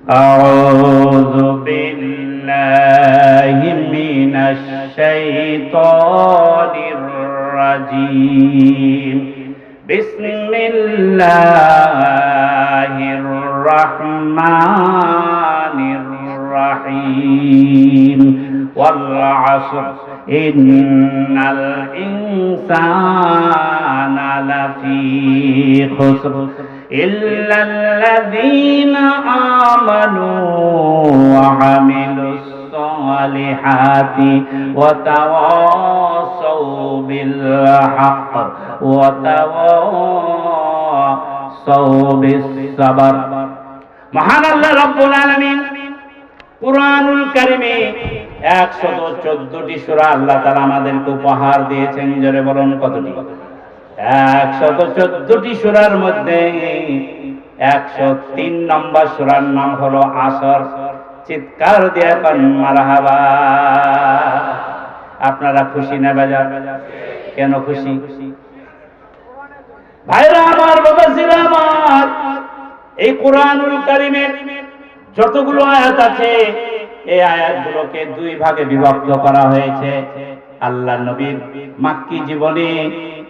أعوذ بالله من الشيطان الرجيم بسم الله الرحمن الرحيم والعصر إن الإنسان لفي خسر إلا الذين آمنوا وعملوا الصالحات وتواصوا بالحق وتواصوا بالصبر। মহান আল্লাহ রাব্বুল আলামিন কুরআনুল কারীমে 114টি সূরা আল্লাহ তাআলা আমাদেরকে উপহার দিয়েছেন। জোরে বলুন কতটি? 114টি সূরার মধ্যে 103 নম্বর সূরার নাম হলো আসর। চিৎকার দিয়ে কোন মারহাবা। আপনারা খুশি না বেজার? কেন খুশি? ভাইরা আমার, বাবাজিরা আমার, এই কুরআনুল কারীমের যতগুলো আয়াত আছে এই আয়াতগুলোকে দুই ভাগে বিভক্ত করা হয়েছে। আল্লাহ নবীর মাক্কি জীবনে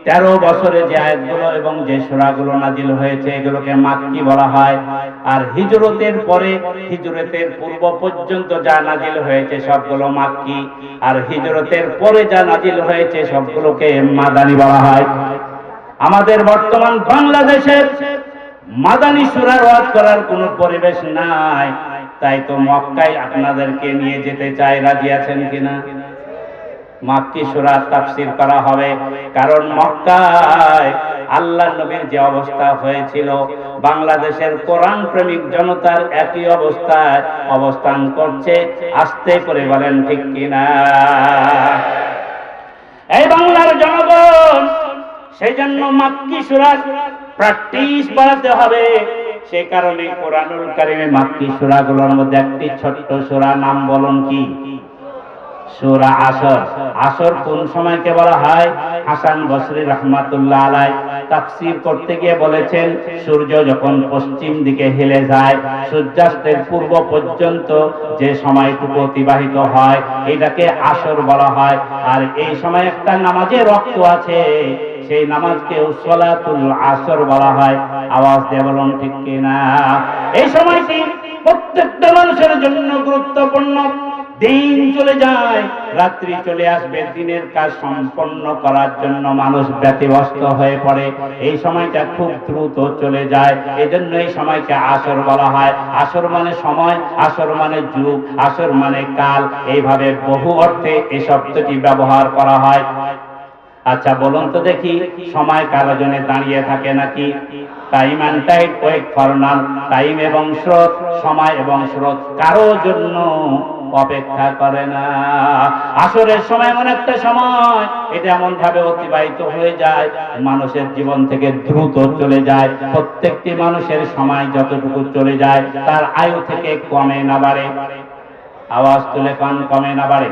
13 বছরে যে আয়াতগুলো এবং যে সূরাগুলো নাজিল হয়েছে এগুলোকে মাক্কি বলা হয়। আর হিজরতের পরে, হিজরতের পূর্ব পর্যন্ত যা নাজিল হয়েছে সবগুলো মাক্কি, আর হিজরতের পরে যা নাজিল হয়েছে সবগুলোকে মাদানী বলা হয়। আমাদের বর্তমান বাংলাদেশের মাদানী সূরার ওয়াজ করার কোনো পরিবেশ নাই, তাই তো মক্কায় আপনাদেরকে নিয়ে যেতে চাই। রাজি আছেন কিনা? মাক্কি সূরা তাফসীর করা হবে, কারণ মক্কায় আল্লাহ নবীর যে অবস্থা হয়েছিল বাংলাদেশের কোরআন প্রেমিক জনতার একই অবস্থায় অবস্থান করছে। আস্তে করে বলেন ঠিক কিনা? এই বাংলার জনগণ, সেই জন্য মাক্কি সূরা প্র্যাকটিস বাড়াতে হবে। সেই কারণে কুরআনুল কারীমে মাক্কি সূরাগুলোর মধ্যে একটি ছোট্ট সূরা, নাম বলুন কি? সূরা আসর। আসর কোন সময়কে বলা হয়? হাসান বসরি রাহমাতুল্লাহ আলাইহি তাফসীর করতে গিয়ে বলেছেন, সূর্য যখন পশ্চিম দিকে হেলে যায়, সূর্যাস্তের পূর্ব পর্যন্ত যে সময়টুকু অতিবাহিত হয় এটাকে আসর বলা হয়। আর এই সময় একটা নামাজের ওয়াক্ত আছে, সেই নামাজকে সালাতুল আসর বলা হয়। আওয়াজ দিয়ে বলুন ঠিক কিনা? এই সময়টি প্রত্যেকটা মানুষের জন্য গুরুত্বপূর্ণ। দিন চলে যায়, রাত্রি চলে আসবে, দিনের কাজ সম্পন্ন করার জন্য মানুষ ব্যতিব্যস্ত হয়ে পড়ে। এই সময়টা খুব দ্রুত চলে যায়, এজন্য এই সময়কে আসর বলা হয়। আসর মানে সময়, আসর মানে যুগ, আসর মানে কাল, এইভাবে বহু অর্থে এই শব্দটি ব্যবহার করা হয়। আচ্ছা বলুন তো দেখি, সময় কারো জন্য দাঁড়িয়ে থাকে নাকি? Time and tide wait for none. Time এবং স্রোত, সময় এবং স্রোত কারো জন্য অপেক্ষা করে না। আসরের সময় এমন একটা সময়, এটা এমন ভাবে অতিবাহিত হয়ে যায়, মানুষের জীবন থেকে দ্রুত চলে যায়। প্রত্যেকটি মানুষের সময় যতটুকু চলে যায় তার আয়ু থেকে কমে না বাড়ে। আওয়াজ তুলে কান, কমে না বাড়ে।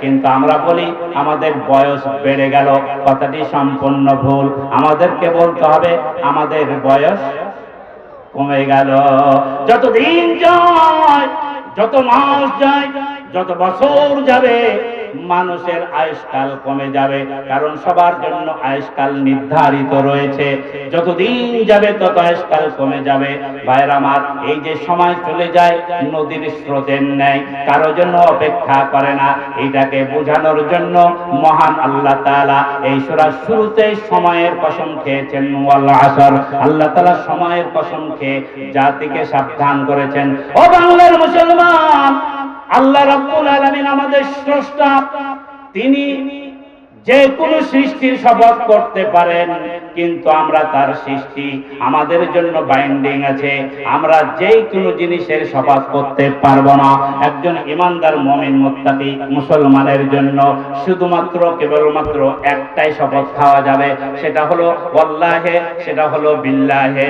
কিন্তু আমরা বলি আমাদের বয়স বেড়ে গেল, কথাটি সম্পূর্ণ ভুল। আমাদেরকে বলতে হবে আমাদের বয়স কমে গেল। যত দিন যায়, যত মাস যায়, যত বছর যাবে, মানুষের আয়ুষ্কাল কমে যাবে, কারণ সবার জন্য আয়ুষ্কাল নির্ধারিত রয়েছে। যত দিন যাবে তত আয়ুষ্কাল কমে যাবে। ভাইরা আমার, এই যে সময় চলে যায় নদীর স্রোতের ন্যায়, কারো জন্য অপেক্ষা করে না। এটাকে বোঝানোর জন্য মহান আল্লাহ তাআলা এই সূরার শুরুতেই সময়ের কসম খেয়েছেন, ওয়াল আসর। আল্লাহ তাআলা সময়ের কসম খেয়ে জাতিকে সাবধান করেছেন। ও বাংলার মুসলমান, আল্লাহ রাব্বুল আলামিন আমাদের স্রষ্টা। তিনি যে কোনো সৃষ্টির শপথ করতে পারেন, কিন্তু আমরা তার সৃষ্টি, আমাদের জন্য বাইন্ডিং আছে। আমরা যে কোনো জিনিসের শপথ করতে পারবো না। একজন ইমানদার মুমিন মুত্তাকি মুসলমানের জন্য শুধুমাত্র কেবলমাত্র একটাই শপথ খাওয়া যাবে, সেটা হলো ওয়াল্লাহে, সেটা হলো বিল্লাহে,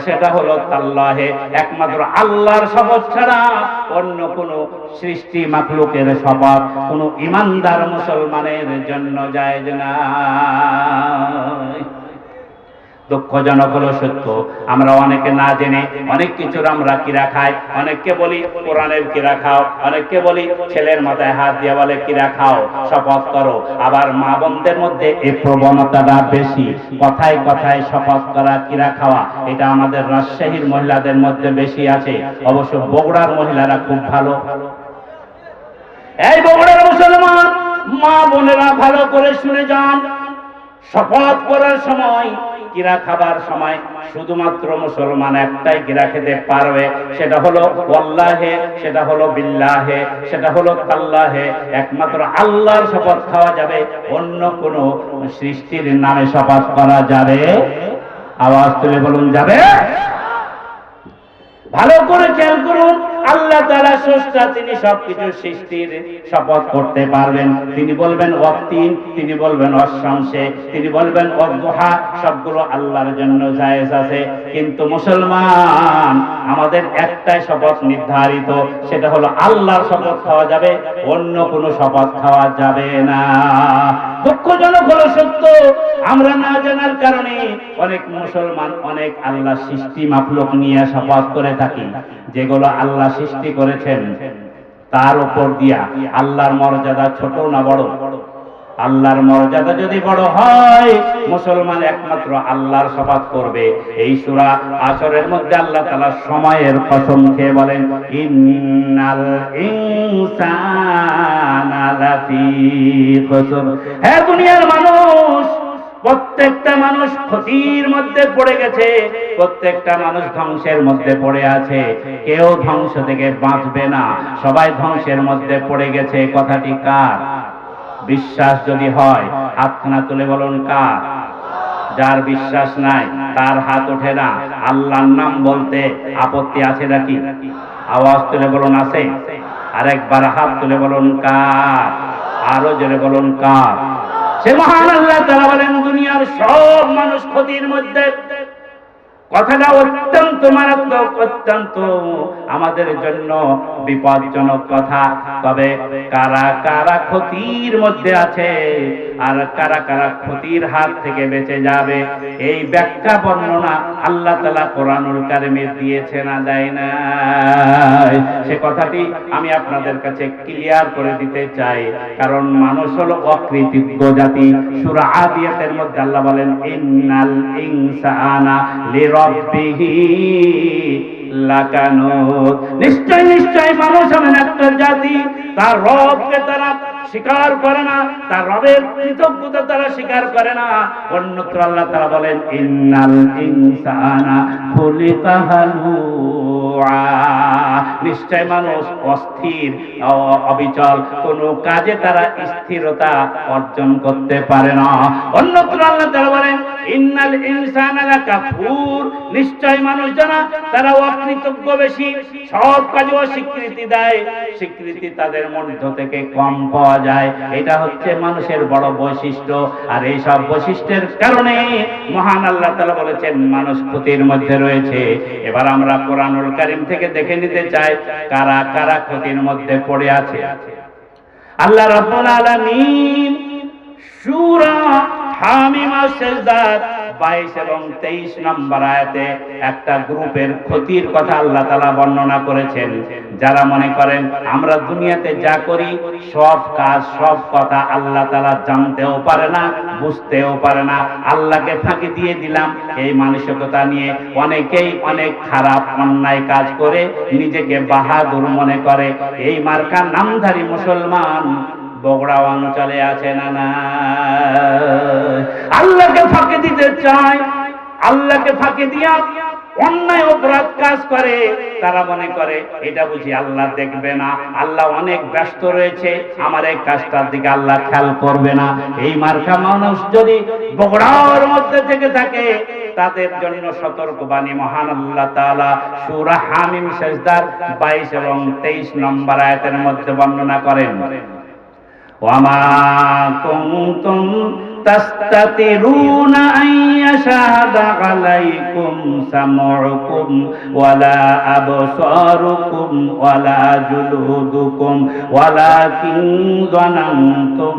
সেটা হলো তাল্লাহে। একমাত্র আল্লাহর শপথ ছাড়া অন্য কোনো সৃষ্টি মাখলুকের শপথ কোনো ইমানদার মুসলমানের জন্য জায়েজ না। দুঃখজনক হলো সত্য, আমরা অনেকে না জেনে অনেক কিছুর আমরা কিরা খাই। অনেককে বলি কোরআনের কিরা খাও, অনেককে বলি ছেলের মাথায় হাত দিয়ে বলে কিরা খাও, শপথ করো। আবার মা বোনদের মধ্যে এই প্রবণতাটা বেশি, কথায় কথায় শপথ করা, কিরা খাওয়া। এটা আমাদের রাজশাহীর মহিলাদের মধ্যে বেশি আছে, অবশ্য বগুড়ার মহিলারা খুব ভালো। এই বগুড়ার মুসলমান মা বোনেরা ভালো করে শুনে যান, শপথ করার সময়, কিরা খাবার সময় শুধুমাত্র মুসলমান একটাই কিরা খেতে পারবে, সেটা হলো ওয়াল্লাহে, সেটা হলো বিল্লাহে, সেটা হলো তাল্লাহে। একমাত্র আল্লাহর শপথ খাওয়া যাবে, অন্য কোন সৃষ্টির নামে শপথ করা যাবে? আওয়াজ তুলে বলুন, যাবে? ভালো করে খেয়াল করুন, আল্লাহ তাআলা স্রষ্টা, তিনি সবকিছু সৃষ্টির শপথ করতে পারবেন। তিনি বলবেন ওয়াক্তিন, তিনি বলবেন অশামসে, তিনি বলবেন ওয়াদুহা, সবগুলো আল্লাহর জন্য জায়েজ আছে। কিন্তু মুসলমান আমাদের একটাই শপথ নির্ধারিত, সেটা হলো আল্লাহর শপথ খাওয়া যাবে, অন্য কোনো শপথ খাওয়া যাবে না। দুঃখজনক হলো সত্য, আমরা না জানার কারণে অনেক মুসলমান অনেক আল্লাহ সৃষ্টি মাখলুক নিয়ে শপথ করে থাকি, যেগুলো আল্লাহ সৃষ্টি করেছেন তার উপর দিয়া আল্লাহর মর্যাদা ছোট না বড়? আল্লাহর মর্যাদা যদি বড় হয়, মুসলমান একমাত্র আল্লাহর শপথ করবে। এই সূরা আসরের মধ্যে আল্লাহ তাআলা সময়ের কসম খেয়ে বলেন, ইন্নাল ইনসানা লাফি খুসর। হে দুনিয়ার মানুষ, প্রত্যেকটা মানুষ ক্ষতির মধ্যে পড়ে গেছে, প্রত্যেকটা মানুষ ধ্বংসের মধ্যে পড়ে আছে, কেউ ধ্বংস থেকে বাঁচবে না, সবাই ধ্বংসের মধ্যে পড়ে গেছে। কথাটি কার? বিশ্বাস যদি হয় হাতখানা তুলে বলুন কার? যার বিশ্বাস নাই তার হাত ওঠে না। আল্লাহর নাম বলতে আপত্তি আছে নাকি? আওয়াজ তুলে বলুন আছে। আরেকবার হাত তুলে বলুন কার? আরো জোরে বলুন কার? সে মহান আল্লাহ তাআলা বলেন, দুনিয়ার সব মানুষ ক্ষতির মধ্যে। কথাটা অত্যন্ত মারাত্মক, অত্যন্ত আমাদের জন্য বিপজ্জনক কথা। তবে কারা কারা ক্ষতির মধ্যে আছে আর কারা কারা ক্ষতির হাত থেকে বেঁচে যাবে, এই ব্যাখ্যা বর্ণনা আল্লাহ তাআলা কোরআনুল কারীমে দিয়েছে না দেয় না? সে কথাটি আমি আপনাদের কাছে ক্লিয়ার করে দিতে চাই, কারণ মানুষ হলো অকৃতজ্ঞ জাতি। সূরা আদিয়াতের মধ্যে আল্লাহ বলেন, ইন্নাল ইনসানা লিরাব্বিহি লাকানুত। নিশ্চয় নিশ্চয় মানুষ এমন একটা জাতি, তার রবকে তারা স্বীকার করে না, তার রবের কৃতজ্ঞতা তারা স্বীকার করে না। অন্যত্র আল্লাহ তাআলা বলেন, ইন্নাল ইনসানা খুলিকা হালুআ। নিশ্চয় মানুষ অস্থির, অবিচল, কোনো কাজে তারা স্থিরতা অর্জন করতে পারে না। অন্যত্র আল্লাহ তাআলা বলেন, ইন্নাল ইনসানা লাকাফুর। নিশ্চয় মানুষ যারা তারা অকৃতজ্ঞ বেশি, সব কাজে অস্বীকৃতি দেয়, স্বীকৃতি তাদের মধ্য থেকে কম পাওয়া যায়। এটা হচ্ছে মানুষের বড় বৈশিষ্ট্য। আর এই সব বৈশিষ্ট্যের কারণে মহান আল্লাহ তাআলা বলেছেন মানুষ ক্ষতির মধ্যে রয়েছে। এবার আমরা কোরআনুল কারীম থেকে দেখে নিতে চাই কারা কারা ক্ষতির মধ্যে পড়ে আছে। আল্লাহ রাব্বুল আলামিন সূরা হামিম আস-সাজদার 22 এবং 23 নম্বর আয়াতে একটা গ্রুপের ক্ষতির কথা আল্লাহ তাআলা বর্ণনা করেছেন, যারা মনে করেন আমরা দুনিয়াতে যা করি সব কাজ সব কথা আল্লাহ তাআলা জানতেও পারে না, বুঝতেও পারে না, আল্লাহকে ফাঁকি দিয়ে দিলাম, এই মানসিকতা নিয়ে অনেকেই অনেক খারাপ অন্যায় কাজ করে নিজেকে বাহাদুর মনে করে। এই মার্কা নামধারী মুসলমান বগুড়া অঞ্চলে আছে না না? আল্লাহকে ফাঁকি দিতে চায়, আল্লাহকে ফাঁকি দিয়া অন্যায় অপরাধ কাজ করে। তারা মনে করে এটা বুঝি আল্লাহ দেখবে না, আল্লাহ অনেক ব্যস্ত রয়েছে, আমার এই কাজটার দিকে আল্লাহ খেয়াল করবে না। এই মার্কা মানুষ যদি বগুড়ার মধ্যে থেকে থাকে, তাদের জন্য সতর্কবাণী মহান আল্লাহ তাআলা সূরা হামিম সাজদার 22 এবং 23 নম্বর আয়াতের মধ্যে বর্ণনা করেন। وما كنتم تستترون أن يشهد عليكم سمعكم ولا أبصاركم ولا جلودكم ولكن ظننتم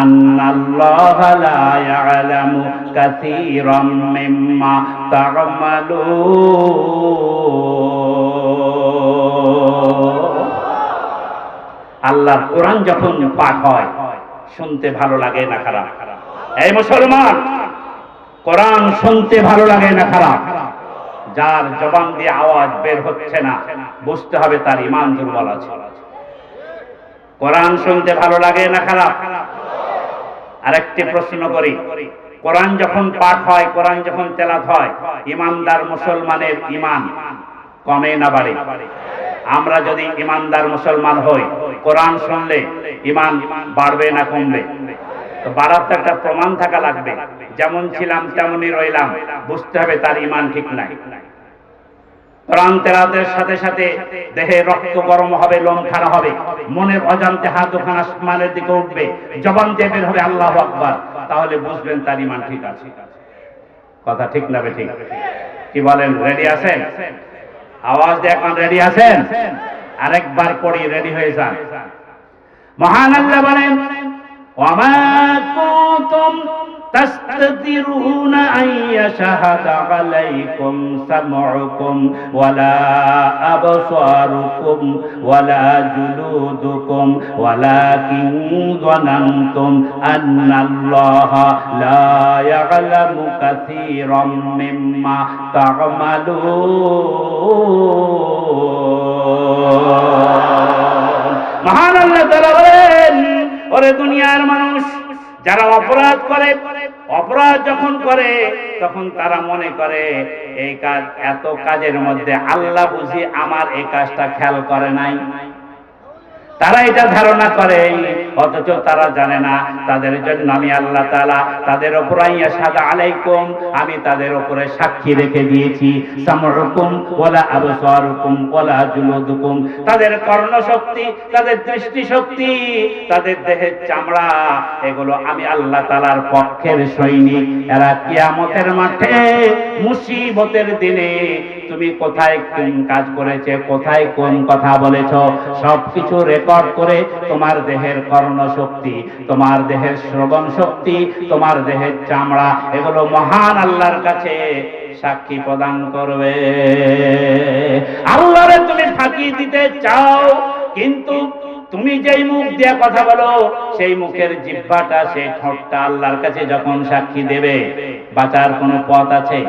أن الله لا يعلم كثيرا مما تعملون আল্লাহর কোরআন যখন পাঠ হয় শুনতে ভালো লাগে না খারাপ? এই মুসলমান, কোরআন শুনতে ভালো লাগে না খারাপ? যার জবান দিয়ে আওয়াজ বের হচ্ছে না বুঝতে হবে তার ঈমান দুর্বল আছে। কোরআন শুনতে ভালো লাগে না খারাপ? আরেকটি প্রশ্ন করি, কোরআন যখন পাঠ হয়, কোরআন যখন তেলাওয়াত হয়, ঈমানদার মুসলমানের ঈমান কমে না বাড়ে? আমরা যদি ঈমানদার মুসলমান হই, কোরআন শুনলে ঈমান বাড়বে না কমবে? তো বাড়ার তো একটা প্রমাণ থাকা লাগবে। যেমন ছিলাম তেমনই রইলাম, বুঝতে হবে তার ঈমান ঠিক নাই। কোরআন তেলাওয়াতের সাথে সাথে দেহে রক্ত গরম হবে, লোম খাড়া হবে, মনের অজান্তে হাত দুখানা আসমানের দিকে উঠবে, জবান দিয়ে বের হবে আল্লাহু আকবার, তাহলে বুঝবেন তার ঈমান ঠিক আছে। কথা ঠিক না ঠিক? কি বলেন, রেডি আছেন? আওয়াজ দিয়ে এখন রেডি আছেন? আরেকবার পড়ি, রেডি হয়ে যান। মহান আল্লাহ বলেন, ওয়ামা কুনতুম তাস্তাতিরুনা আন ইয়াশহাদা আলাইকুম সামউকুম ওয়ালা আবসারুকুম ওয়ালা জুলুদুকুম ওয়ালাকিন যানানতুম আন্নাল্লাহা লা ইয়ালামু কাসীরাম মিম্মা তা'মালুন। মহান আল্লাহ তাআলা বলেন, ওরে দুনিয়ার মানুষ, যারা অপরাধ করে, অপরাধ যখন করে তখন তারা মনে করে এই কাজ, এত কাজের মধ্যে আল্লাহ বুঝি আমার এই কাজটা খেয়াল করে নাই। তারা এটা ধারণা করে, অথচ তারা জানে না তাদের জন্য আমি আল্লাহ তাআলা তাদের উপর ইয়াশহাদু আলাইকুম, আমি তাদের উপরে সাক্ষী রেখে দিয়েছি। সামউকুম ওয়ালা আবসারুকুম ওয়ালা জুলুদুকুম, তাদের কর্ণ শক্তি, তাদের দৃষ্টি শক্তি, তাদের দেহের চামড়া, এগুলো আমি আল্লাহ তাআলার পক্ষের সৈনিক। এরা কিয়ামতের মাঠে মুসিবতের দিনে তুমি কোথায় কোন কাজ করেছে, কোথায় কোন কথা বলেছ, সবকিছু রেকর্ড করে তোমার দেহের কর্ণ শক্তি, তোমার দেহের শ্রবণ শক্তি, তোমার দেহের চামড়া, এগুলো মহান আল্লাহর কাছে সাক্ষী প্রদান করবে। আল্লাহরে তুমি ফাঁকি দিতে চাও, কিন্তু তুমি যেই মুখ দিয়ে কথা বলো, সেই মুখের জিহ্বাটা, সেই ঠোঁটটা আল্লাহর কাছে যখন সাক্ষী দেবে, বাঁচার কোনো পথ আছে?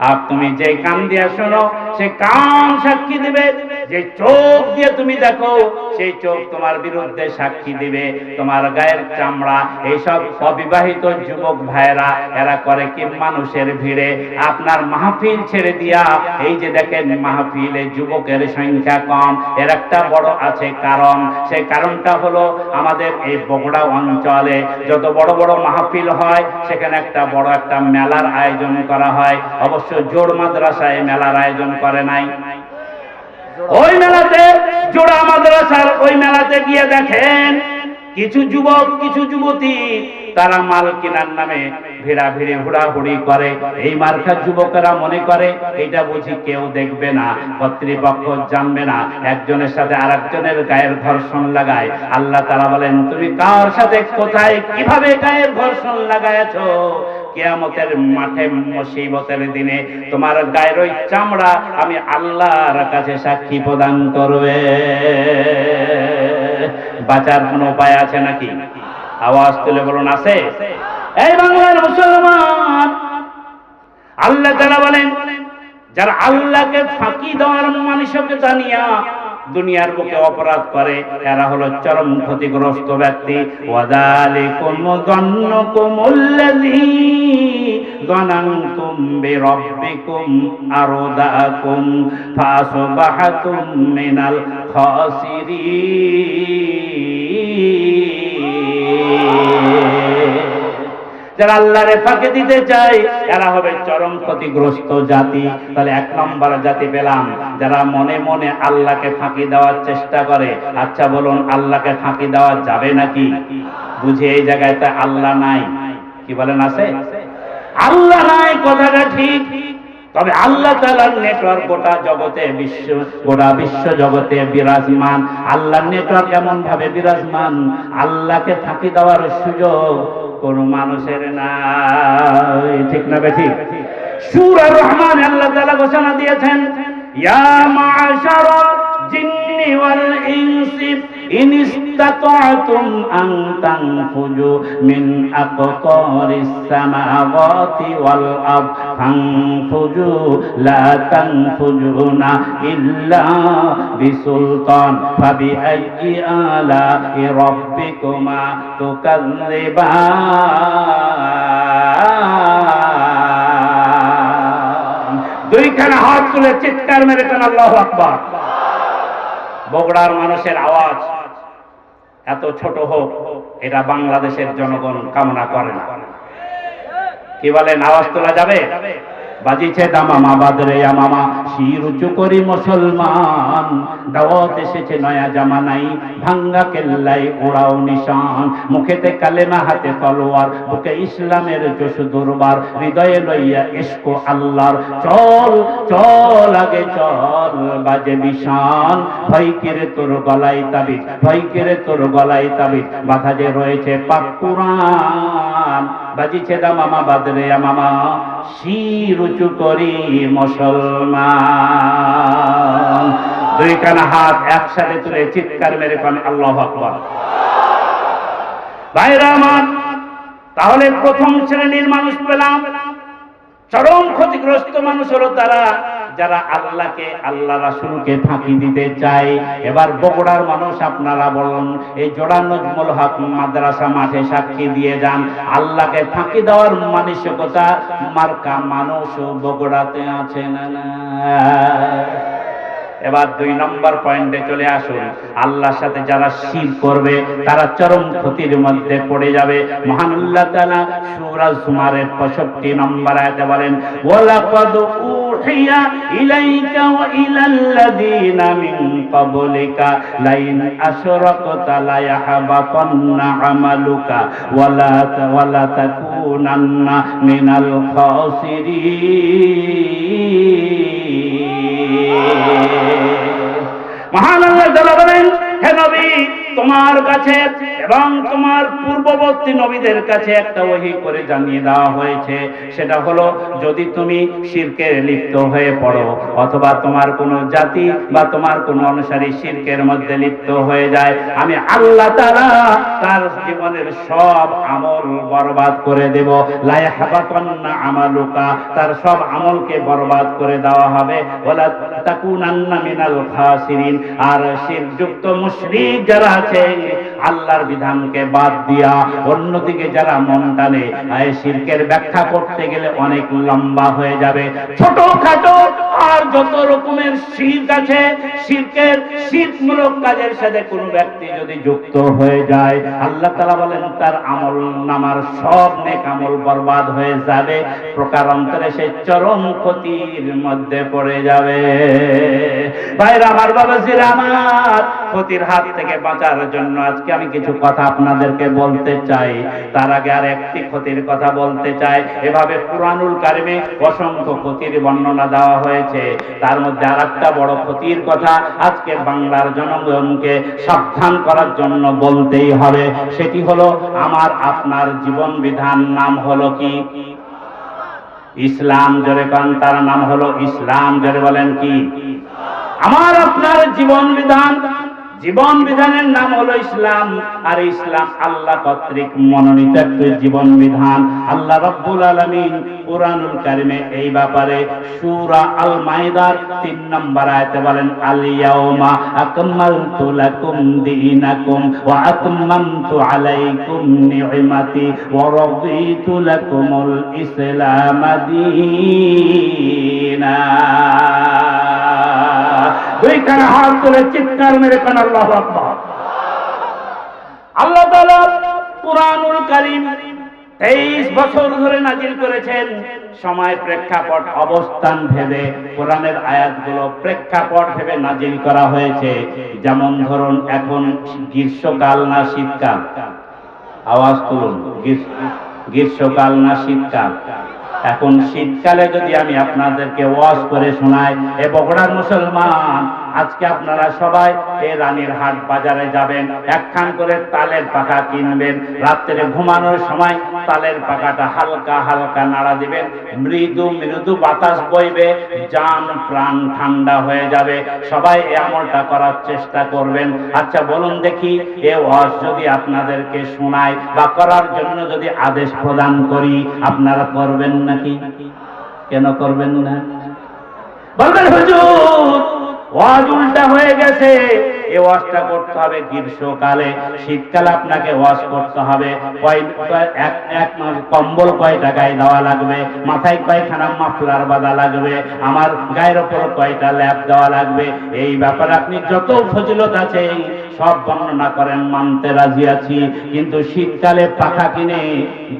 আর তুমি যে কান দিয়ে শোনো, সে কান সাক্ষী দিবে। যে চোখ দিয়ে তুমি দেখো, সেই চোখ তোমার বিরুদ্ধে সাক্ষী দিবে। তোমার গায়ের চামড়া, এইসব অবিবাহিত যুবক ভাইরা, এরা করে কি মানুষের ভিড়ে আপনার মাহফিল ছেড়ে দিয়া, এই যে দেখেন মাহফিলে যুবকের সংখ্যা কম, এর একটা বড় আছে কারণ। সেই কারণটা হলো আমাদের এই বগুড়া অঞ্চলে যত বড় বড় মাহফিল হয়, সেখানে একটা বড় একটা মেলার আয়োজন করা হয়। অবশ্য জোড় মাদ্রাসায় মেলার আয়োজন করে নাই। ওই মেলাতে, জোড়া মাদ্রাসার ওই মেলাতে গিয়ে দেখেন কিছু যুবক, কিছু যুবতী, তারা মাল কেনার নামে ভিড়াভিড়ি হুড়াহুড়ি করে। এই মার্কার যুবকেরা মনে করে এটা বুঝি কেউ দেখবে না, কর্তৃপক্ষ জানবে না, একজনের সাথে আরেকজনের গায়ের ঘর্ষণ লাগায়। আল্লাহ তাআলা বলেন, তুমি কার সাথে কোথায় কিভাবে গায়ের ঘর্ষণ লাগায়াছো, কিয়ামতের মাঠে মুসিবতের দিনে তোমার গায়ের ওই চামড়া আমি আল্লাহর কাছে সাক্ষী প্রদান করবে। বাঁচার কোনো উপায় আছে নাকি? আওয়াজ তুলে বলুন, আছে? এই বাংলার মুসলমান, আল্লাহ তাআলা বলেন, যারা আল্লাহকে ফাঁকি দেওয়ার মানসিকতা নিয়া দুনিয়ার বুকে অপরাধ করে, এরা হলো চরম ক্ষতিগ্রস্ত ব্যক্তি। ওয়াযালিকুম যান্নুকুমুল্লাযী যানানতুম বিরাব্বিকুম আরদাকুম ফাসবাহতুম মিনাল খাসিরিন। যারা আল্লাহরে ফাঁকি দিতে চায় এরা হবে চরম ক্ষতিগ্রস্ত জাতি। তাহলে এক নম্বর জাতি পেলাম যারা মনে মনে আল্লাহকে ফাঁকি দেওয়ার চেষ্টা করে। আচ্ছা বলুন, আল্লাহকে ফাঁকি দেওয়া যাবে নাকি? বুঝে এই জায়গায় তো আল্লাহ নাই। কি বলেন, আছে? আল্লাহ নাই, কথাটা ঠিক। তবে আল্লাহ তাআলার নেটওয়ার্ক গোটা জগতে, গোটা বিশ্ব জগতে বিরাজমান। আল্লাহর নেটওয়ার্ক এমন ভাবে বিরাজমান, আল্লাহকে ফাঁকি দেওয়ার সুযোগ কোন মানুষের নাই। ঠিক না বেঠিক? সূরা রহমান আল্লাহ তাআলা ঘোষণা দিয়েছেন, ইয়া মা'শারাল জিন্নি ওয়াল ইনসি ইন ইসতাতা'তুম আন তানফুজু মিন আকতারিস সামাওয়াতি ওয়াল আরদ ফানফুজু লা তানফুজুনা ইল্লা বিসুলতান ফাবিআইয়ি আলা'i রাব্বিকুমা তুকাযযিবান। দুইখানা হাত তুলে চিৎকার মেরে কেন আল্লাহু আকবার। বগুড়ার মানুষের আওয়াজ এত ছোট হোক, এটা বাংলাদেশের জনগণ কামনা করে না। কি বলেন, আওয়াজ তোলা যাবে? বাজিছে দামামা বাদরে মামা, শির উঁচু করি মুসলমান, দাওয়াত এসেছে নয়া জামানাই, ভাঙ্গা কেল্লাই ওড়াও নিশান, মুখেতে কালেমা হাতে তলোয়ার, বুকে ইসলামের জোশ দুর্বার, হৃদয়ে লইয়া ইশক আল্লাহর, চল চল আগে চল বাজে বিশান, ভাইকেরে তোর গলায় তাবিজ, ভাইকেরে তোর গলায় তাবিজ, বাধা যে রয়েছে পাক কুরআন, বাজিছে দামামা বাদরে মামা, শির উঁচু করি মুসলমান। দুইখানা হাত একসাথে তুলে চিৎকার মেরে কোন আল্লাহু আকবার। ভাইরা আমার, তাহলে প্রথম শ্রেণীর মানুষ পেলাম, চরম ক্ষতিগ্রস্ত মানুষ হলো তারা যারা আল্লাহকে, আল্লাহ রাসূলকে ফাঁকি দিতে চায়। এবার বগুড়ার মানুষ আপনারা বলুন, এই জোড়া নজমুল হক মাদ্রাসা মাঠে সাক্ষী দিয়ে যান, আল্লাহকে ফাঁকি দেওয়ার মানসিকতা মার্কা মানুষ বগুড়াতে আছে না? এবার 2 নম্বর পয়েন্টে চলে আসুন। আল্লাহর সাথে যারা শিরক করবে তারা চরম ক্ষতির মধ্যে পড়ে যাবে। মহান আল্লাহ তাআলা সূরা জুমারের 65 নম্বর আয়াতে বলেন, ওয়ালাকাদ উহিয়া ইলাইকা ওয়া ইলাল্লাযীনা মিন ক্বাবলিকা লাইন আশরাকতা লা ইয়াহবাতান্না আমালুকা ওয়ালা তাকুনান্না মিনাল খাসিরিন। মহান আল্লাহ তাআলা বলেন, হে নবী, তোমার কাছে এবং তোমার পূর্ববর্তী নবীদের কাছে একটা ওহী করে জানিয়ে দেওয়া হয়েছে। সেটা হলো, যদি তুমি শিরকে লিপ্ত হয়ে পড়ো অথবা তোমার কোনো জাতি বা তোমার কোনো অনুসারী শিরকের মধ্যে লিপ্ত হয়ে যায়, আমি আল্লাহ তাআলা তার জীবনের সব আমল বরবাদ করে দেব। লা ইয়াহবাতান্না আমালুকা, তার সব আমলকে বরবাদ করে দেওয়া হবে। ওয়ালা তাকুনান্না মিনাল খাসিরিন, আর শিরকযুক্ত মুশরিক যারা আছে, আল্লাহর বিধানকে বাদ দিয়া অন্যদিকে যারা মন টানে, শিরকের ব্যাখ্যা করতে গেলে অনেক লম্বা হয়ে যাবে। ছোটখাটো আর যত রকমের শিরক আছে, শিরকের শিরকমূলক কাজের সাথে কোনো ব্যক্তি যদি যুক্ত হয়ে যায়, আল্লাহ তাআলা বলেন তার আমল নামার সব নেক আমল বরবাদ হয়ে যাবে, প্রকারান্তরে সে চরম ক্ষতির মধ্যে পড়ে যাবে। ভাইরা আমার, বাবাজিরা আমার, ক্ষতির হাত থেকে বাঁচার জন্য আজকে আমি কিছু কথা আপনাদেরকে বলতে চাই। তার আগে আর একটি ক্ষতির কথা বলতে চাই। এভাবে কুরআনুল কারিমে অসংখ্য ক্ষতির বর্ণনা দেওয়া হয়েছে, তার মধ্যে আরেকটা বড় ক্ষতির কথা আজকে বাংলার জনগণকে সাবধান করার জন্য বলতেই হবে। সেটি হলো, আমার আপনার জীবন বিধান নাম হলো কি? ইসলাম। জোরে কান, তার নাম হলো ইসলাম। জোরে বলেন কি? আমার আপনার জীবন বিধান, জীবন বিধানের নাম হলো ইসলাম। আর ইসলাম আল্লাহ কর্তৃক মনোনীত একটি জীবন বিধান। আল্লাহ রাব্বুল আলামিন কুরআনুল কারিমে এই ব্যাপারে সূরা আল মাইদার 3 নম্বর আয়াতে বলেন, আল ইয়াউমা আকমালতু লাকুম দীনাকুম ওয়া আতমামতু আলাইকুম নি'মাতি ওয়া রাদিতু লাকুমুল ইসলাম দীনা। দুইখানা হাত তুলে চিৎকার মেরে কোন আল্লাহু আকবার। আল্লাহ তাআলা কুরআনুল কারীম 23 বছর ধরে নাজিল করেছেন। সময়, প্রেক্ষাপট, অবস্থান ভেদে কোরআনের আয়াতগুলো প্রেক্ষাপট ভেবে নাজিল করা হয়েছে। যেমন ধরুন, এখন গ্রীষ্মকাল না শীতকাল? আওয়াজ তুলুন। গ্রীষ্মকাল না শীতকাল? এখন শীতকালে যদি আমি আপনাদেরকে ওয়াজ করে শোনাই, এ বগুড়ার মুসলমান, আজকে আপনারা সবাই এই রানীর হাট বাজারে যাবেন, একখান করে তালের পাখা কিনবেন। রাত্রে ঘুমানোর সময় তালের পাখাটা হালকা হালকা নাড়া দিবেন, মৃদু মৃদু বাতাস বইবে, জান প্রাণ ঠান্ডা হয়ে যাবে। সবাই এই আমলটা করার চেষ্টা করবেন। আচ্ছা বলুন দেখি, এ ওয়াজ যদি আপনাদেরকে শোনাই বা করার জন্য যদি আদেশ প্রদান করি, আপনারা করবেন নাকি? কেন করবেন না? বলবেন হুজুর ওয়াজ উল্টা হয়ে গেছে, এই ওয়াজটা করতে হবে গ্রীষ্মকালে, শীতকালে আপনাকে ওয়াজ করতে হবে। এক কম্বল কয় টাকায় দেওয়া লাগবে, মাথায় কয়খানা মাফলার বাঁধা লাগবে, আমার গায়ের ওপর কয়টা ল্যাপ দেওয়া লাগবে, এই ব্যাপারে আপনি যত ফজিলত আছে সব বর্ণনা করেন, মানতে রাজি আছি। কিন্তু শীতকালে পাখা কিনে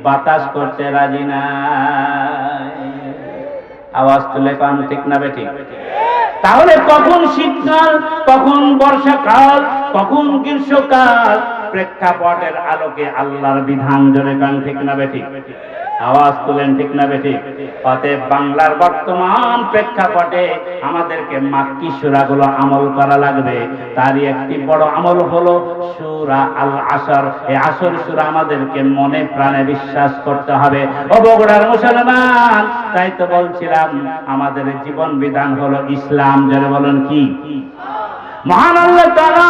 বাতাস করতে রাজি না। আওয়াজ তুলে কান ঠিক না বেঠিক? তাহলে কখন শীতকাল, কখন বর্ষাকাল, কখন গ্রীষ্মকাল, প্রেক্ষাপটের আলোকে আল্লাহর বিধান, জোরে কান ঠিক না বেঠিক? আওয়াজ তুলেন ঠিক না বেঠিক? অতএব বাংলার বর্তমান প্রেক্ষাপটে আমাদেরকে মাক্কি সূরাগুলো আমল করা লাগবে। তারই একটি বড় আমল হলো সূরা আল আসর। এই আসর সূরা আমাদেরকে মনে প্রাণে বিশ্বাস করতে হবে। ও বগুড়ার মুসলমান, তাই তো বলছিলাম আমাদের জীবন বিধান হলো ইসলাম। যারা বলেন কি? মহান আল্লাহ তাআলা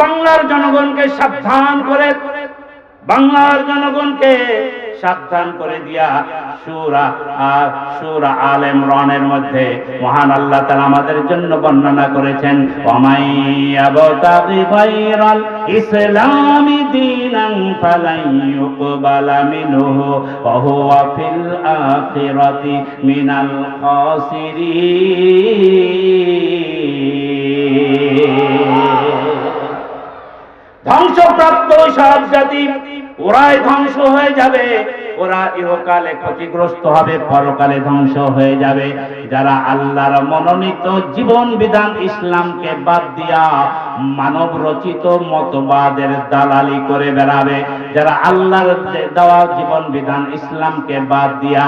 বাংলার জনগণকে সাবধান করে, বাংলার জনগণকে সাবধান করে দিয়া সূরা আল ইমরানের মধ্যে মহান আল্লাহ তাআলা আমাদের জন্য বর্ণনা করেছেন, ওয়ামাইয়াবতাগি গায়রাল ইসলামি দীনান ফালান ইউকবালা মিনহু ওয়া হুয়া ফিল আখিরাতি মিনাল খাসিরিন। ধ্বংসপ্রাপ্ত সব জাতি ওরাই ধ্বংস হয়ে যাবে, ওরা ইহকালে ক্ষতিগ্রস্ত হবে, পরকালে ধ্বংস হয়ে যাবে। যারা আল্লাহর মনোনীত জীবন বিধান ইসলামকে বাদ দিয়া মানব রচিত মতবাদের দালালি করে বেড়াবে, যারা আল্লাহর দেওয়া জীবন বিধান ইসলামকে বাদ দিয়া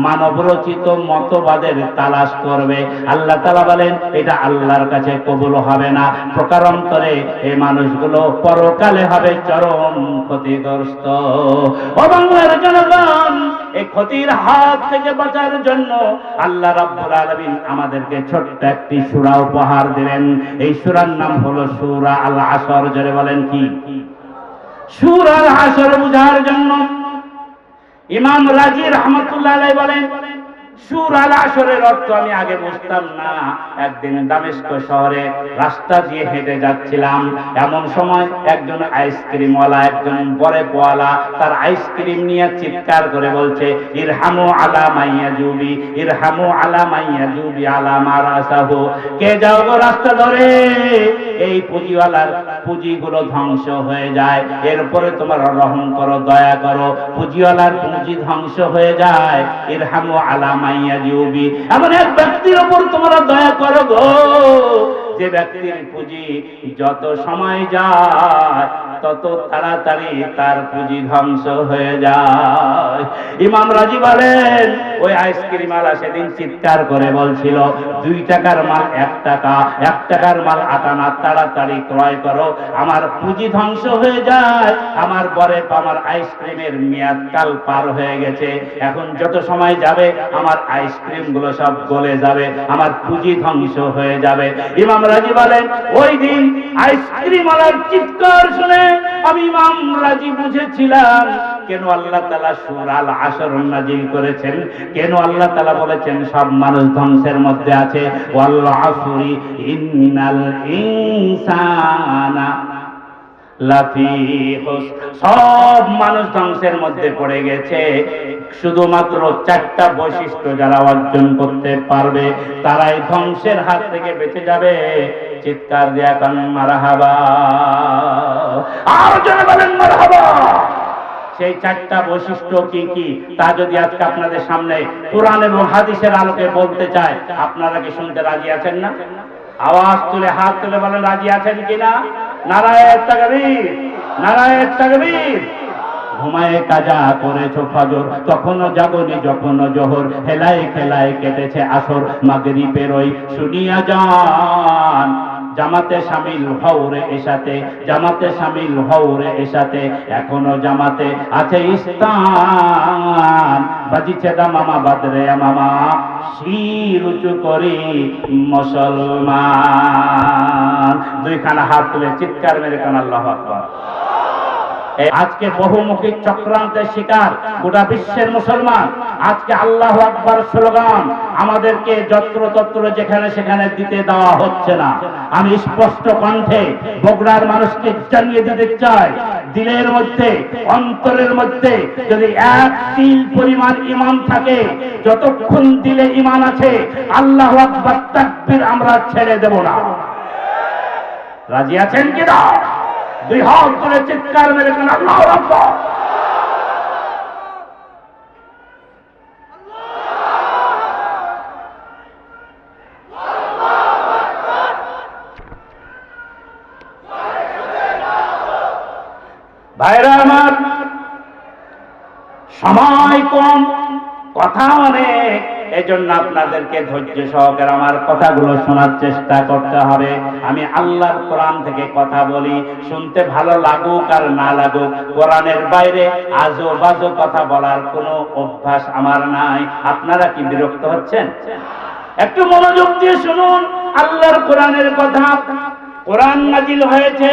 মানব রচিত মতবাদের তালাশ করবে, আল্লাহ তাআলা বলেন এটা আল্লাহর কাছে কবুল হবে না। প্রকারান্তরে এই মানুষগুলো পরকালে হবে চরম ক্ষতিগ্রস্ত। ও বাংলার জনগণ, এই ক্ষতির হাত থেকে বাঁচার জন্য আল্লাহ রাব্বুল আলামিন আমাদেরকে ছোট্ট একটি সূরা উপহার দিলেন। এই সূরার নাম হলো সূরা আল আসর। জোরে বলেন কি? সূরা আল আসর বুঝার জন্য ইমাম রাজি রাহমাতুল্লাহ আলাইহি বলেন, সূরা আল আসরের অর্থ আমি আগে বুঝতাম না। একদিন দামেস্ক শহরে রাস্তা দিয়ে হেঁটে যাচ্ছিলাম, এমন সময় একজন আইসক্রিমওয়ালা, একজন বড়ে পোয়ালা তার আইসক্রিম নিয়ে চিৎকার করে বলছে, ইরহামু আলা মাইয়াজুবি, ইরহামু আলা মাইয়াজুবি আলা মারাসাহু। কে যাও গো রাস্তা ধরে, এই পুঁজিওয়ালার পুঁজিগুলো ধ্বংস হয়ে যায়, এরপরে তোমরা রহম করো, দয়া করো, পুঁজিওয়ালার পুঁজি ধ্বংস হয়ে যায়। ইরহামু আলা মাইয়াজুবি, এমন এক ব্যক্তির উপর তোমরা দয়া করো গো, যে ব্যক্তির পুঁজি যত সময় যায় তত তাড়াতাড়ি তার পুঁজি ধ্বংস হয়ে যায়। ইমাম রাজি বলেন, ওই আইসক্রিমওয়ালা সেদিন চিৎকার করে বলছিল, 2 টাকার মাল 1 টাকা, 1 টাকার মাল 8 আনা, তাড়াতাড়ি ক্রয় করো, আমার পুঁজি ধ্বংস হয়ে যায়, আমার আমার আইসক্রিমের মেয়াদ কাল পার হয়ে গেছে, এখন যত সময় যাবে আমার আইসক্রিম গুলো সব গলে যাবে, আমার পুঁজি ধ্বংস হয়ে যাবে। ইমাম রাজি বলেন, ওই দিন আইসক্রিমওয়ালার চিৎকার শুনে আমি ইমাম রাজি বুঝেছিলাম কেন আল্লাহ তাআলা সূরা আল আসর নাযিল করেছেন, কেন আল্লাহ তাআলা বলেছেন সব মানুষ ধ্বংসের মধ্যে আছে। ওয়াল আসরি ইন্নাল ইনসানা লাফি খুসর, সব মানুষ ধ্বংসের মধ্যে পড়ে গেছে, শুধুমাত্র 4টা বৈশিষ্ট্য যারা অর্জন করতে পারবে তারাই ধ্বংসের হাত থেকে বেঁচে যাবে। চিৎকার দিয়া কান মারহাবা, আর জোরে বলেন মারহাবা। সেই চারটা বৈশিষ্ট্য কি কি তা যদি আজকে আপনাদের সামনে কোরআন এবং হাদিসের আলোকে বলতে চাই, আপনারা কি শুনতে রাজি আছেন না? আওয়াজ তুলে হাত তুলে বলেন রাজি আছেন কিনা? নারায়ে তাকবীর, নারায়ে তাকবীর। ঘুমায় কাজা করেছো ফজর, তখনও জাগনি যখনও জোহর, হেলায় খেলায় কেটেছে আসর, মাগরিবের ওই শুনিয়া যান, জামাতে শামিল হওরে এসাতে, জামাতে শামিল হওরে এসাতে, এখনো জামাতে আছে স্থান, বাজিছে দামামা বাদরে মামা, শির উঁচু করি মুসলমান। দুইখানা হাত তুলে চিৎকার মেরে কান আল্লাহু আকবার। আজকে বহুমুখী চক্রান্তের শিকার গোটা বিশ্বের মুসলমান। আজকে আল্লাহু আকবার স্লোগান আমাদেরকে যত্রতত্র যেখানে সেখানে দিতে দেওয়া হচ্ছে না। আমি স্পষ্ট কণ্ঠে বগুড়ার মানুষকে জানিয়ে দিতে চাই, দিলের মধ্যে অন্তরের মধ্যে যদি এক তিল পরিমাণ ঈমান থাকে, যতক্ষণ দিলে ঈমান আছে, আল্লাহু আকবার তাকবীর আমরা ছেড়ে দেব না। রাজি আছেন কিনা? দুই হাত তুলে চিৎকার মেরে কেন আল্লাহু আকবার। ভাইরা আমার, সময় কম, কথা অনেক, এজন্য আপনাদেরকে ধৈর্য সহকারে আমার কথাগুলো শোনার চেষ্টা করতে হবে। আমি আল্লাহর কোরআন থেকে কথা বলি, শুনতে ভালো লাগুক আর না লাগুক, কোরআনের বাইরে আজো বাজো কথা বলার কোনো অভ্যাস আমার নাই। আপনারা কি বিরক্ত হচ্ছেন? একটু মনোযোগ দিয়ে শুনুন আল্লাহর কোরআনের কথা। কোরআন নাজিল হয়েছে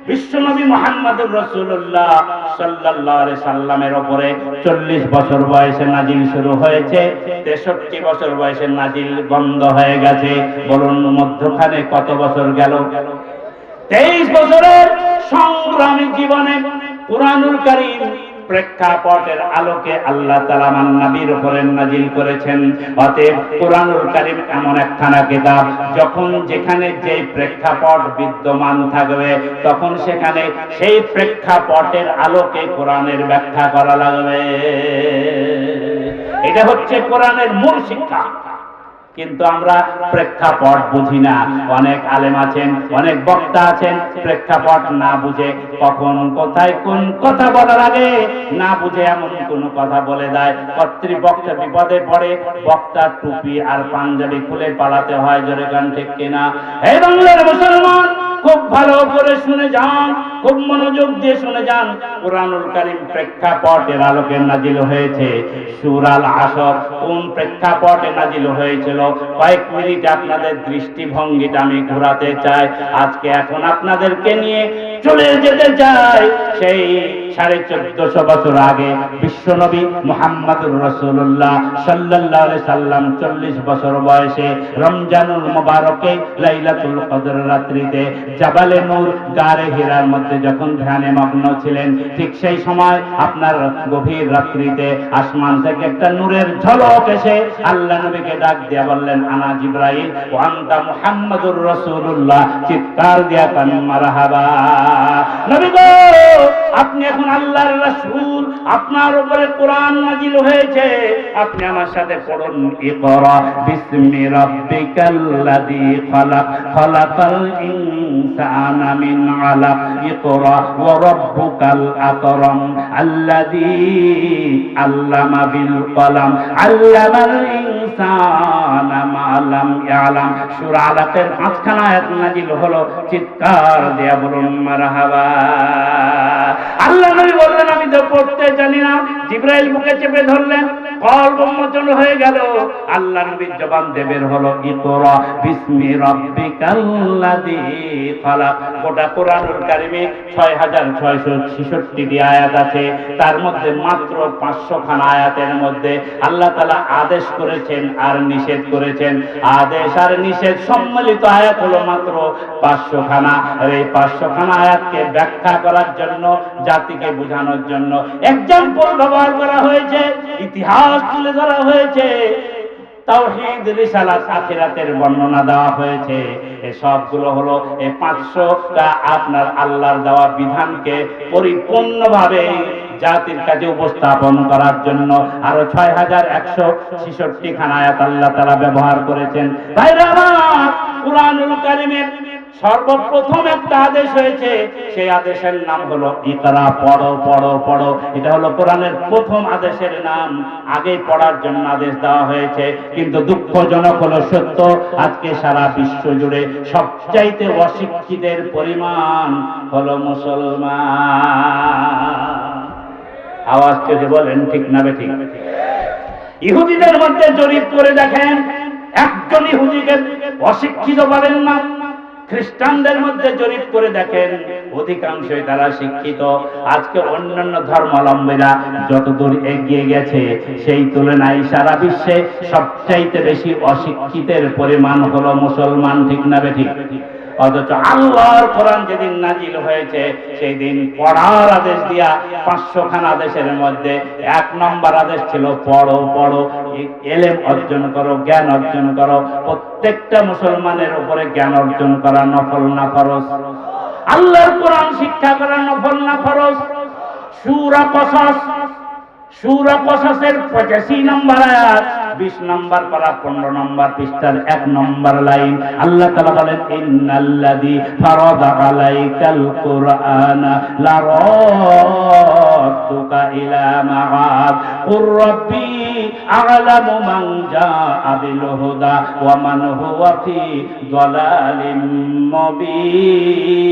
বিশ্বনবী মুহাম্মদুর রাসূলুল্লাহ সাল্লাল্লাহু আলাইহি সাল্লামের উপরে 40 বছর বয়সে নাজিল শুরু হয়েছে, 63 বছর বয়সে নাজিল বন্ধ হয়ে গেছে। বলুন মধ্যখানে কত বছর গেল? 23 বছরের সংগ্রামী জীবনে কুরআনুল কারীম প্রেক্ষাপটের আলোকে আল্লাহ তাআলা মান নবীর উপরে নাজিল করেছেন। অতএব কুরআনুল কারীম এমন একখানা কিতাব, যখন যেখানে যে প্রেক্ষাপট বিদ্যমান থাকবে, তখন সেখানে সেই প্রেক্ষাপটের আলোকে কোরআনের ব্যাখ্যা করা লাগবে। এটা হচ্ছে কোরআনের মূল শিক্ষা। কিন্তু আমরা প্রেক্ষাপট বুঝি না। অনেক আলেম আছেন, অনেক বক্তা আছেন, প্রেক্ষাপট না বুঝে কখন কোথায় কোন কথা বলার আগে না বুঝে এমন কোন কথা বলে দেয়, কর্তৃপক্ষ বিপদে পড়ে, বক্তা টুপি আর পাঞ্জাবি খুলে পালাতে হয়। জোরে গান ঠিক কিনা? হে বাংলার মুসলমান, খুব ভালো করে শুনে যান, খুব মনোযোগ দিয়ে শুনে যান। কুরআনুল কারীম প্রেক্ষাপটের আলোকে নাজিল হয়েছে। সূরা আল আসর কোন প্রেক্ষাপটে নাজিল হয়েছিল? কয়েক মিনিট আপনাদের দৃষ্টিভঙ্গিটা আমি ঘোরাতে চাই। আজকে এখন আপনাদেরকে নিয়ে চলে যেতে চাই সেই 1450 বছর আগে। বিশ্বনবী মুহাম্মদুর রাসূলুল্লাহ সাল্লাল্লাহু আলাইহি সাল্লাম 40 বছর বয়সে রমজানুল মুবারকে লাইলাতুল কদর রাত্রিতে জাবালে নূর গারে হিরার মধ্যে যখন ধ্যানে মগ্ন ছিলেন, ঠিক সেই সময় আপনার গভীর রাত্রিতে আসমান থেকে একটা নূরের ঝলক এসে আল্লাহ নবীকে ডাক দিয়ে বললেন, আনা জিবরাইল ওয়া আনতা মুহাম্মাদুর রাসূলুল্লাহ। চিৎকার দিয়া কান মারহাবা। নবী গো, আপনি এখন আল্লাহর রাসূল, আপনার উপরে কোরআন নাজিল হয়েছে, আপনি আমার সাথে পড়ুন, ইকরা বিসমি রাব্বিকাল্লাযী খালাক, খালাকাল ইনসানা মিন আলাক, ইকরা ওয়া রাব্বুকাল আকরাম আল্লাযী আল্লামা বিল কলম, আল্লামাল ইনসানা মা লাম ইয়ালাম। সূরা আলাকের 5খানা আয়াত নাজিল হলো। চিৎকার দেয়া বলুন মারহাবা। আল্লাহ নবী বললেন, আমি তো পড়তে জানি না। জিবরাইল বুকে চেপে ধরলেন, কলব উন্মোচন হয়ে গেল। আল্লাহ নবীর জবান দিয়ে বের হলো, ইকরা বিসমি রাব্বিকাল্লাযী খালাক। গোটা কোরআনুল কারীমে 6666টি আয়াত আছে। তার মধ্যে মাত্র 500 খানা আয়াতের মধ্যে আল্লাহ তাআলা আদেশ করেছেন আর নিষেধ করেছেন। আদেশ আর নিষেধ সম্মিলিত আয়াত হলো মাত্র 500 খানা। আর এই 500 খানা আয়াতকে ব্যাখ্যা করার জন্য, জাতিকে বোঝানোর জন্য এক্সাম্পল ব্যবহার করা হয়েছে, ইতিহাস তুলে ধরা হয়েছে, তাওহীদ, রিসালাত, আখিরাতের বর্ণনা দেওয়া হয়েছে। এই সবগুলো হলো এই 500টা আপনার আল্লাহর দেওয়া বিধানকে পরিপূর্ণভাবে জাতির কাছে উপস্থাপন করার জন্য আরো 6166 খানা আয়াত আল্লাহ তাআলা ব্যবহার করেছেন। ভাইরা আমার, কুরআনুল কারীমের সর্বপ্রথম একটা আদেশ হয়েছে, সেই আদেশের নাম হলো ইকরা, পড়ো পড়ো পড়ো। এটা হলো কোরআনের প্রথম আদেশের নাম। আগেই পড়ার জন্য আদেশ দেওয়া হয়েছে, কিন্তু দুঃখজনক হলো সত্য, আজকে সারা বিশ্ব জুড়ে সবচাইতে অশিক্ষিতের পরিমাণ হলো মুসলমান। আওয়াজ করে বলেন ঠিক না বেঠিক? ইহুদিদের মধ্যে জরিপ করে দেখেন, একজন ইহুদিকে অশিক্ষিত পাবেন না। খ্রিস্টানদের মধ্যে জরিপ করে দেখেন, অধিকাংশই তারা শিক্ষিত। আজকে অন্যান্য ধর্মাবলম্বীরা যতদূর এগিয়ে গেছে, সেই তুলনায় সারা বিশ্বে সবচাইতে বেশি অশিক্ষিতের পরিমাণ হলো মুসলমান। ঠিক না বেঠিক? অথচ আল্লাহর কোরআন যেদিন নাজিল হয়েছে, সেই দিন পড়ার আদেশ দিয়া 500 খানা আদেশের মধ্যে 1 নম্বর আদেশ ছিল পড়ো পড়ো, ইলম অর্জন করো, জ্ঞান অর্জন করো। প্রত্যেকটা মুসলমানের উপরে জ্ঞান অর্জন করা নফল না ফরজ? আল্লাহর কোরআন শিক্ষা করা নফল না ফরজ? সূরা কসস, সূরা কসসের 85 নম্বর আয়াত, 20 নম্বর পারা, 15 নম্বর পৃষ্ঠার 1 নম্বর লাইন, আল্লাহ তাআলা বলেন, ইন্নাল্লাযী ফারাদা আলাইকাল কুরআনা লারাদ্দুকা ইলা মাআদ কুর রাব্বি আ'লামু মান জাআ বিল হুদা ওয়া মান হুয়া ফি দালালিম মুবিন।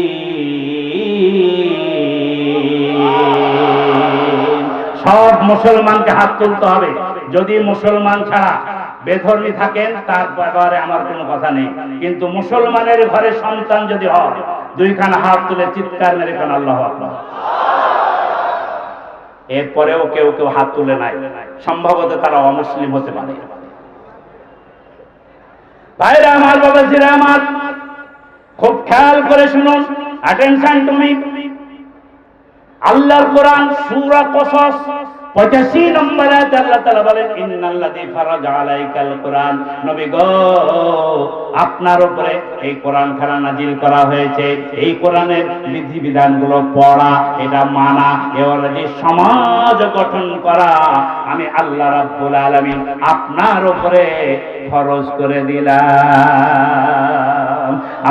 সব মুসলমানকে হাত তুলতে হবে। যদি মুসলমান ছাড়া বেধর্মী থাকেন, তার ব্যাপারে আমার কোনো কথা নেই, কিন্তু মুসলমানের ঘরে সন্তান যদি হয়, 2 খানা হাত তুলে চিৎকার মেরে কোন আল্লাহু আকবার। এরপরেও কেউ কেউ হাত তুলে নাই, সম্ভবত তারা অমুসলিম হতে পারে। ভাইরা আমার, বাবাজিরা আমার, খুব খেয়াল করে শুনুন, অ্যাটেনশন তুমি। আল্লাহর কোরআন সূরা কসস 85 নম্বর আয়াতে আল্লাহ তাআলা বলেন, ইন্নাল্লাযী ফারাজা আলাইকাল কুরআন, নবী গো, আপনার উপরে এই কোরআন খানা নাজিল করা হয়েছে। এই কোরআনের বিধিবিধানগুলো পড়া, এটা মানা, এর যে সমাজ গঠন করা, আমি আল্লাহ রাব্বুল আলামিন আপনার উপরে ফরজ করে দিলাম।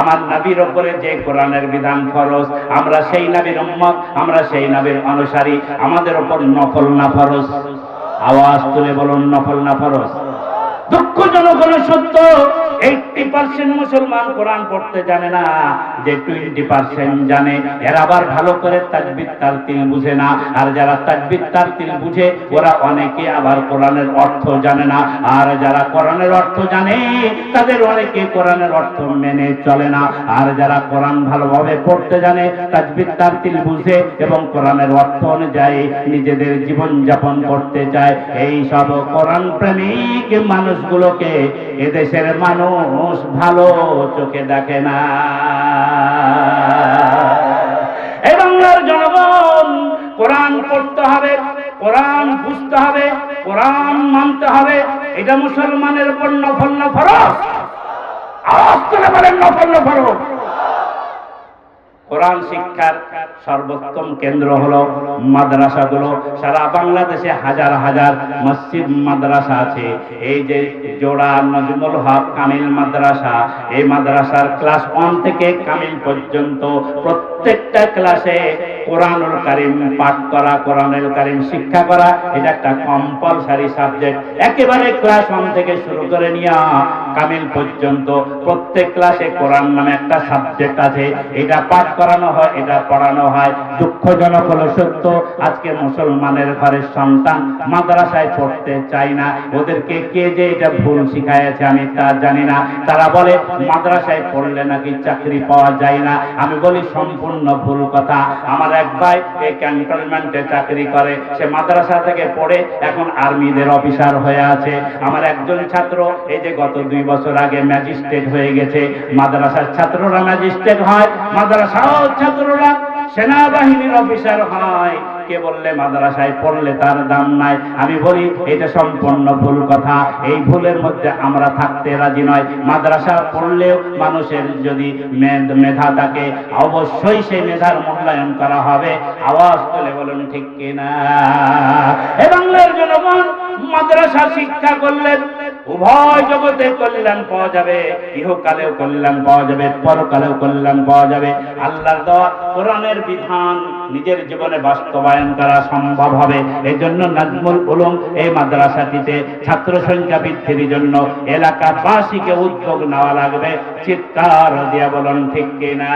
আমার নবীর উপরে যে কোরআনের বিধান ফরজ, আমরা সেই নবীর উম্মত, আমরা সেই নবীর অনুসারী, আমাদের উপর নফল না ফরজ? আওয়াজ তুলে বলুন, নফল না ফরজ? দুঃখজনক হলো সত্য, 80% মুসলমান কোরআন পড়তে জানে না, যে 20% জানে, এরা আবার ভালো করে তাকবীর তারতিল বুঝে না। আর যারা তাকবীর তারতিল বুঝে, ওরা অনেকে আবার কোরআনের অর্থ জানে না। আর যারা কোরআনের অর্থ জানে, তাদের অনেকে কোরআনের অর্থ মেনে চলে না। আর যারা কোরআন ভালোভাবে পড়তে জানে, তাকবীর তারতিল বুঝে এবং কোরআনের অর্থ অনুযায়ী নিজেদের জীবন যাপন করতে চায়, এই সব কোরআন প্রেমিক মানুষগুলোকে এদেশের মানুষ ভালো চোখে দেখে না। এই বাংলার জনগণ, কোরআন পড়তে হবে, কোরআন বুঝতে হবে, কোরআন মানতে হবে। এটা মুসলমানের উপর নফল না ফরজ? আওয়াজ করে বলেন, নফল না ফরজ? কোরআন শিক্ষার সর্বোত্তম কেন্দ্র হলো মাদ্রাসাগুলো। সারা বাংলাদেশে হাজার হাজার মসজিদ মাদ্রাসা আছে। এই যে জোড়া নজমুল হক কামিল মাদ্রাসা, এই মাদ্রাসার ক্লাস 1 থেকে কামিল পর্যন্ত প্রত্যেকটা ক্লাসে কোরআনুল কারীম পাঠ করা, কোরআনুল কারীম শিক্ষা করা, এটা একটা কম্পালসারি সাবজেক্ট। একেবারে ক্লাস 1 থেকে শুরু করে নিয়ে কামিল পর্যন্ত প্রত্যেক ক্লাসে কোরআন নামে একটা সাবজেক্ট আছে, এটা পাঠ করানো হয়, এটা পড়ানো হয়। দুঃখজনক হলো সত্য, আজকে মুসলমানের ঘরের সন্তান মাদ্রাসায় পড়তে চায় না। ওদেরকে কে যে এটা ভুল শিখাইছে আমি তা জানি না। তারা বলে মাদ্রাসায় পড়লে নাকি চাকরি পাওয়া যায় না। আমি বলি সম্পূর্ণ ভুল কথা। আমার এক ভাই এই ক্যান্টনমেন্টে চাকরি করে, সে মাদ্রাসা থেকে পড়ে এখন আর্মিদের অফিসার হয়ে আছে। আমার একজন ছাত্র এই যে গত 2 বছর আগে ম্যাজিস্ট্রেট হয়ে গেছে। মাদ্রাসার ছাত্ররা ম্যাজিস্ট্রেট হয়, মাদ্রাসার ছাত্ররা সেনাবাহিনীর অফিসার হয়, কে বললে মাদ্রাসায় পড়লে তার দাম নাই। আমি বলি এটা সম্পূর্ণ ভুল কথা। এই ভুলের মধ্যে আমরা থাকতে রাজি নয়। মাদ্রাসা পড়লেও মানুষের যদি মেধা থাকে, অবশ্যই সেই মেধার মূল্যায়ন করা হবে। আওয়াজ তুলে বলুন ঠিক কিনা? এ বাংলার জনগণ, মাদ্রাসা শিক্ষা করলে উভয় জগতে কল্যাণ পাওয়া যাবে, ইহকালেও কল্যাণ পাওয়া যাবে, পরকালেও কল্যাণ পাওয়া যাবে। আল্লাহর দেওয়া কোরআনের বিধান নিজের জীবনে বাস্তবায়ন করা সম্ভব হবে। এই জন্য নাজমুল উলুম এই মাদ্রাসাটিতে ছাত্র সংখ্যা বৃদ্ধির জন্য এলাকাবাসীকে উদ্যোগ নেওয়া লাগবে। চিৎকার দিয়া বলুন ঠিক কিনা?